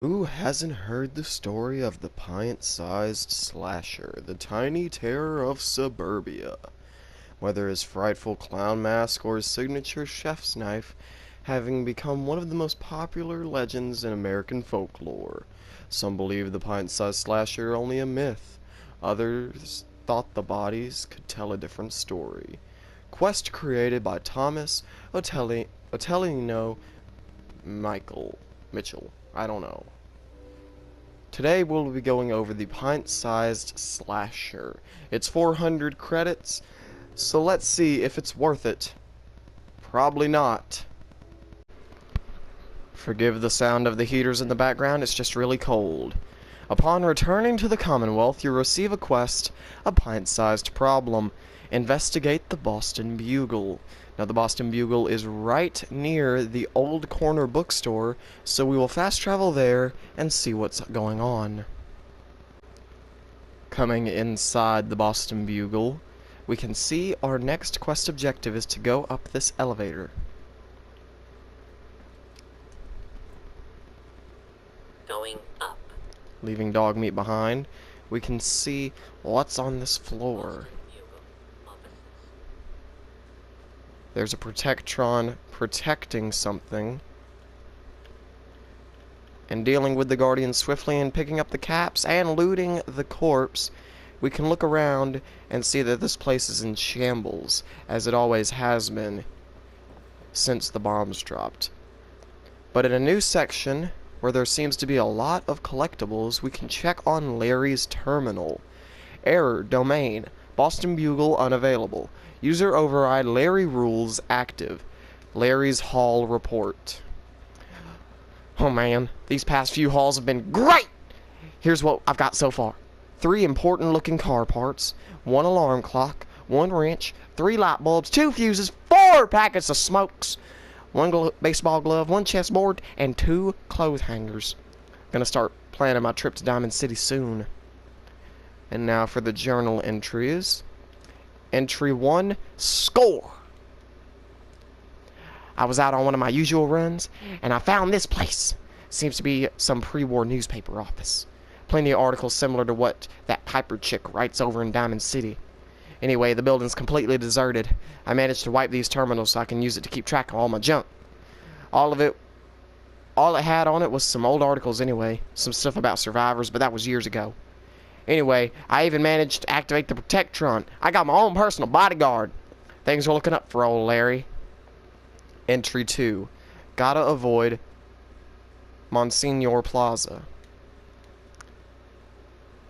Who hasn't heard the story of the pint-sized slasher, the tiny terror of suburbia? Whether his frightful clown mask or his signature chef's knife, having become one of the most popular legends in American folklore. Some believe the pint-sized slasher only a myth. Others thought the bodies could tell a different story. Quest created by Thomas Otelino Mitchell. I don't know. Today we'll be going over the pint-sized slasher. It's 400 credits, so let's see if it's worth it. Probably not. Forgive the sound of the heaters in the background, it's just really cold. Upon returning to the Commonwealth, you receive a quest, a pint-sized problem. Investigate the Boston Bugle. Now, the Boston Bugle is right near the Old Corner bookstore, so we will fast travel there and see what's going on. Coming inside the Boston Bugle, we can see our next quest objective is to go up this elevator. Going up. Leaving dog meat behind, we can see what's on this floor. There's a Protectron protecting something. And dealing with the Guardian swiftly and picking up the caps and looting the corpse, we can look around and see that this place is in shambles, as it always has been since the bombs dropped. But in a new section, where there seems to be a lot of collectibles, we can check on Larry's terminal. Error, domain, Boston Bugle unavailable. User override Larry rules active. Larry's haul report. Oh man, these past few hauls have been great! Here's what I've got so far. 3 important looking car parts, 1 alarm clock, 1 wrench, 3 light bulbs, 2 fuses, 4 packets of smokes, 1 baseball glove, 1 chessboard, and 2 clothes hangers. Gonna start planning my trip to Diamond City soon. And now for the journal entries. Entry 1, score! I was out on one of my usual runs, and I found this place. Seems to be some pre-war newspaper office. Plenty of articles similar to what that Piper chick writes over in Diamond City. Anyway, the building's completely deserted. I managed to wipe these terminals so I can use it to keep track of all my junk. All it had on it was some old articles anyway. Some stuff about survivors, but that was years ago. Anyway, I even managed to activate the Protectron. I got my own personal bodyguard. Things were looking up for old Larry. Entry 2. Gotta avoid Monsignor Plaza.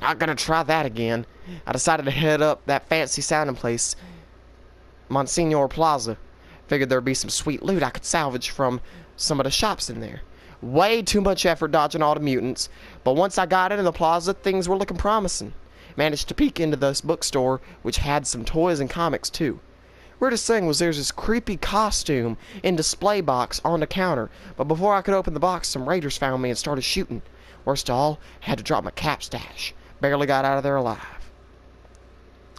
Not gonna try that again. I decided to head up that fancy sounding place, Monsignor Plaza. Figured there'd be some sweet loot I could salvage from some of the shops in there. Way too much effort dodging all the mutants, but once I got into the plaza, things were looking promising. Managed to peek into this bookstore, which had some toys and comics too. Weirdest thing was there's this creepy costume in display box on the counter, but before I could open the box, some raiders found me and started shooting. Worst of all, I had to drop my cap stash. Barely got out of there alive.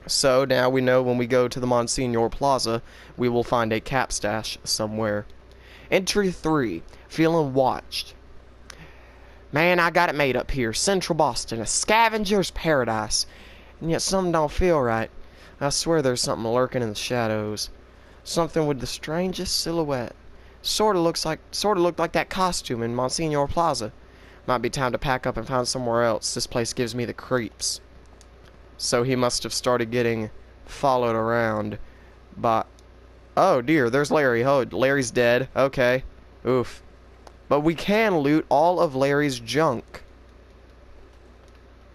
So now we know when we go to the Monsignor Plaza, we will find a cap stash somewhere. Entry 3. Feeling watched. Man, I got it made up here. Central Boston. A scavenger's paradise. And yet something don't feel right. I swear there's something lurking in the shadows. Something with the strangest silhouette. Sorta looked like that costume in Monsignor Plaza. Might be time to pack up and find somewhere else. This place gives me the creeps. So he must have started getting followed around by... Oh dear, there's Larry. Oh, Larry's dead. Okay. Oof. But we can loot all of Larry's junk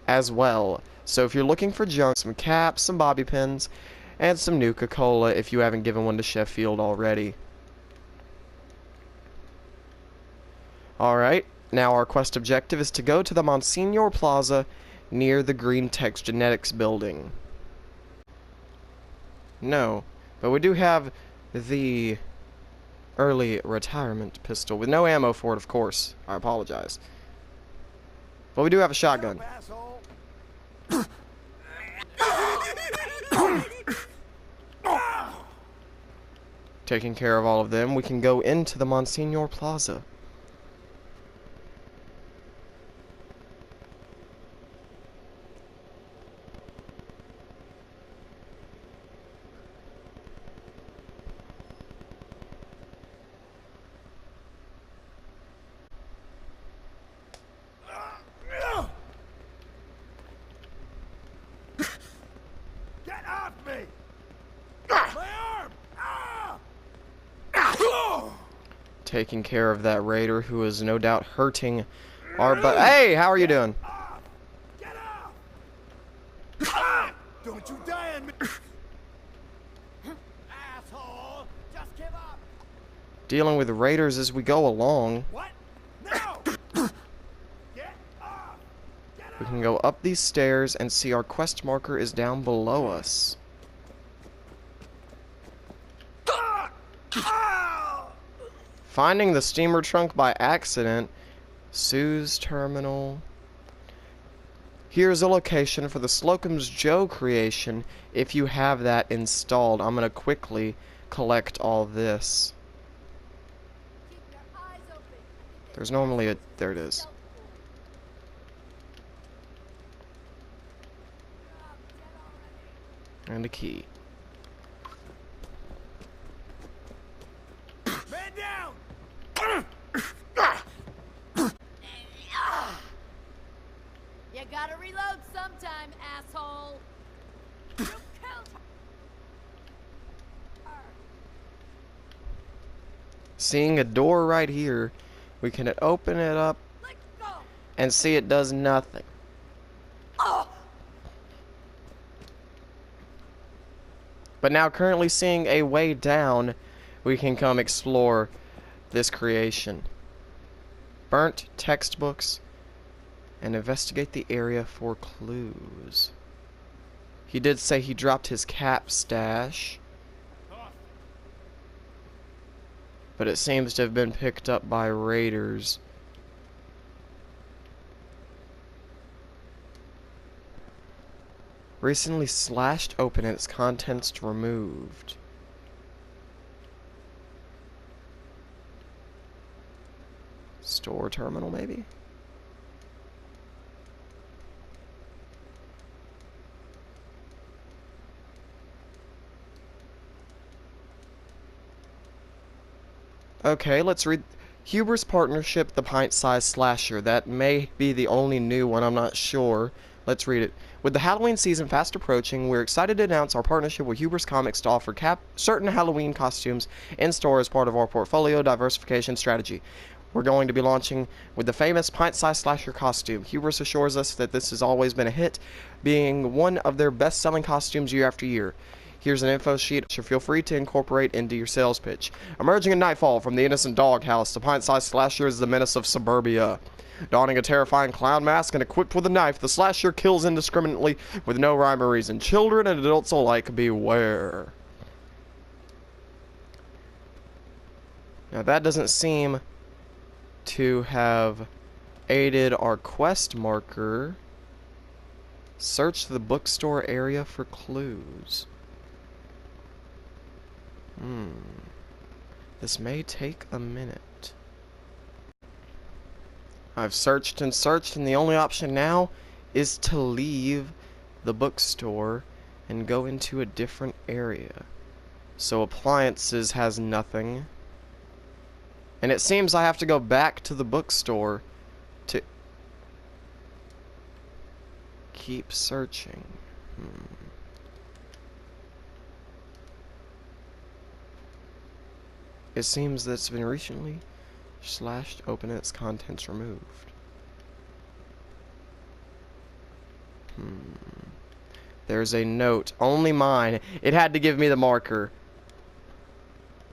as well. So if you're looking for junk, some caps, some bobby pins, and some Nuka-Cola if you haven't given one to Sheffield already. Alright, now our quest objective is to go to the Monsignor Plaza near the Green Text Genetics building. No, but we do have the early retirement pistol with no ammo for it, of course. I apologize. But we do have a shotgun. Taking care of all of them, we can go into the Monsignor Plaza. taking care of that raider who is no doubt hurting our butt. Hey, how are you doing? Get off! Don't you die on me! Asshole! Just give up! Dealing with raiders as we go along. What? No! Get off! We can go up these stairs and see our quest marker is down below us. Finding the steamer trunk by accident. Sue's terminal. Here's a location for the Slocum's Joe creation if you have that installed. I'm going to quickly collect all this. There's normally a... There it is. And a key. Man down! You gotta reload sometime, asshole. You killed her. Seeing a door right here, we can open it up Let go. and see it does nothing. Oh. But now currently seeing a way down, we can come explore this creation. Burnt textbooks and investigate the area for clues. He did say he dropped his cap stash, but it seems to have been picked up by raiders. Recently slashed open and its contents removed. Store terminal, maybe? Okay, let's read Huber's Partnership, the Pint-Sized Slasher. That may be the only new one, I'm not sure. Let's read it. With the Halloween season fast approaching, we're excited to announce our partnership with Huber's Comics to offer certain Halloween costumes in-store as part of our portfolio diversification strategy. We're going to be launching with the famous Pint-Sized Slasher costume. Huber's assures us that this has always been a hit, being one of their best-selling costumes year after year. Here's an info sheet, so feel free to incorporate into your sales pitch. Emerging in nightfall from the innocent doghouse, the Pint-Sized Slasher is the menace of suburbia. Donning a terrifying clown mask and equipped with a knife, the slasher kills indiscriminately with no rhyme or reason. Children and adults alike, beware. Now that doesn't seem to have aided our quest marker. Search the bookstore area for clues. This may take a minute. I've searched and searched, and the only option now is to leave the bookstore and go into a different area. So appliances has nothing. And it seems I have to go back to the bookstore to keep searching. It seems that it's been recently slashed open and its contents removed. There's a note. Only mine. It had to give me the marker.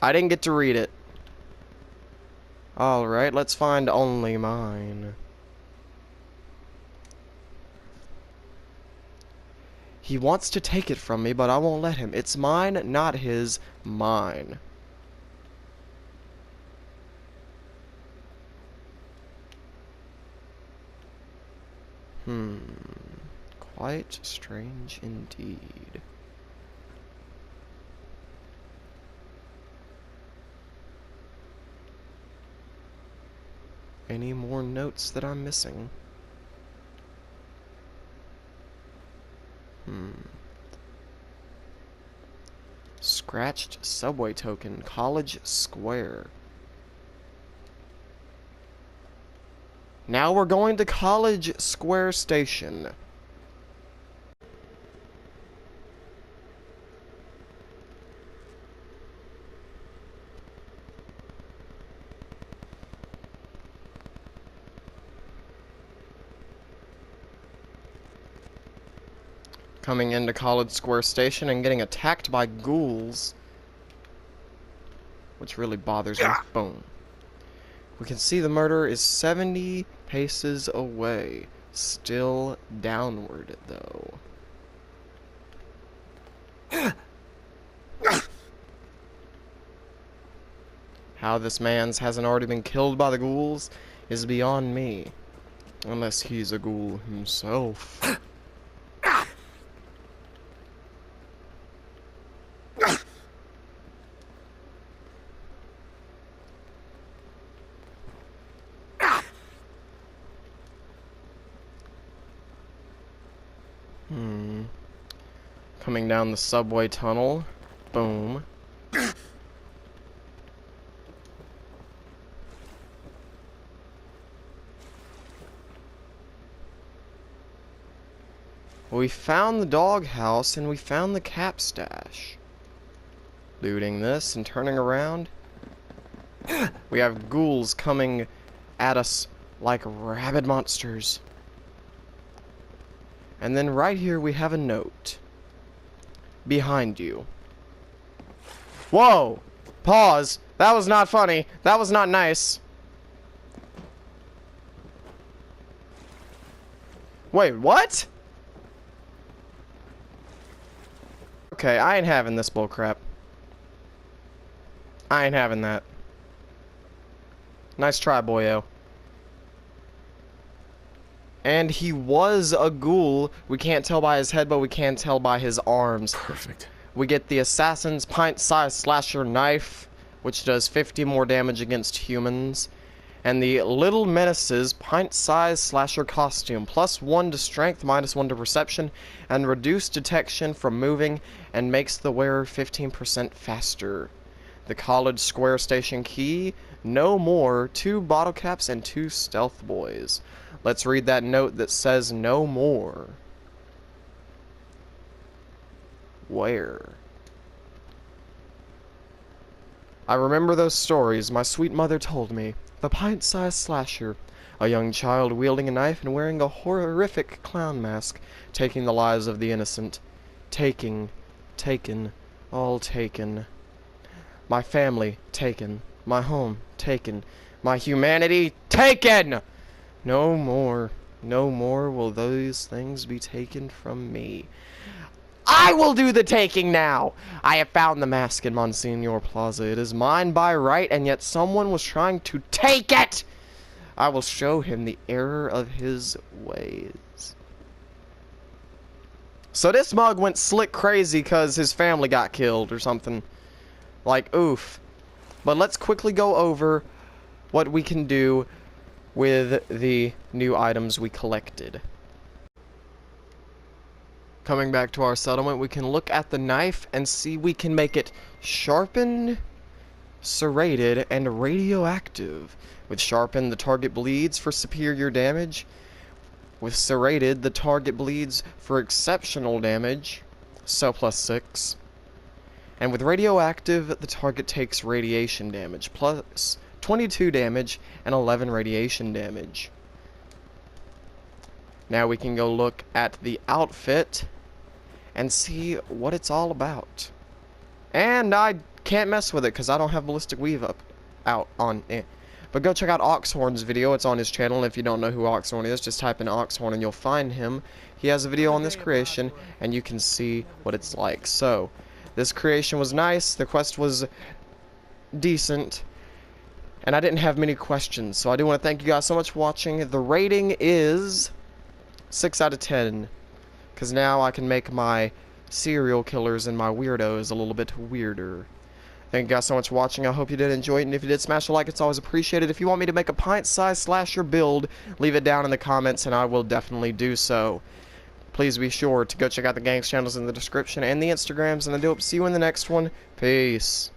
I didn't get to read it. Alright, let's find only mine. He wants to take it from me, but I won't let him. It's mine, not his. Mine. Quite strange indeed. Any more notes that I'm missing? Scratched subway token, College Square. Now we're going to College Square Station. coming into Gallowed Square Station and getting attacked by ghouls, which really bothers me. Boom. We can see the murderer is 70 paces away. Still downward, though. How this man's hasn't already been killed by the ghouls is beyond me. Unless he's a ghoul himself. Coming down the subway tunnel. Boom. We found the doghouse and we found the cap stash. Looting this and turning around. We have ghouls coming at us like rabid monsters. And then right here we have a note. Behind you. Whoa! Pause. That was not funny. That was not nice. Wait, what? Okay, I ain't having this bullcrap. I ain't having that. Nice try, boyo. And he was a ghoul. We can't tell by his head, but we can tell by his arms. Perfect. We get the assassin's pint-sized slasher knife, which does 50 more damage against humans. And the Little Menace's pint-sized slasher costume, +1 to strength, -1 to perception, and reduced detection from moving, and makes the wearer 15% faster. The Gallowed Square Station key, no more, 2 bottle caps and 2 stealth boys. Let's read that note that says no more. Where? I remember those stories my sweet mother told me. The pint-sized slasher, a young child wielding a knife and wearing a horrific clown mask, taking the lives of the innocent. Taken, all taken. My family, taken. My home, taken. My humanity, taken! No more will those things be taken from me. I will do the taking now! I have found the mask in Monsignor Plaza. It is mine by right, and yet someone was trying to take it! I will show him the error of his ways. So this mug went slick crazy because his family got killed or something. Like, oof. But let's quickly go over what we can do with the new items we collected. Coming back to our settlement, we can look at the knife and see we can make it sharpened, serrated, and radioactive. With sharpened, the target bleeds for superior damage. With serrated, the target bleeds for exceptional damage, so +6. And with radioactive, the target takes radiation damage, plus 22 damage and 11 radiation damage. Now we can go look at the outfit and see what it's all about. And I can't mess with it because I don't have ballistic weave out on it. But go check out Oxhorn's video. It's on his channel. And if you don't know who Oxhorn is, just type in Oxhorn and you'll find him. He has a video on this creation and you can see what it's like. So, this creation was nice. The quest was decent. And I didn't have many questions, so I do want to thank you guys so much for watching. The rating is 6 out of 10, because now I can make my serial killers and my weirdos a little bit weirder. Thank you guys so much for watching. I hope you did enjoy it, and if you did, smash a like. It's always appreciated. If you want me to make a pint-sized slasher build, leave it down in the comments, and I will definitely do so. Please be sure to go check out the gang's channels in the description and the Instagrams, and I do hope to see you in the next one. Peace.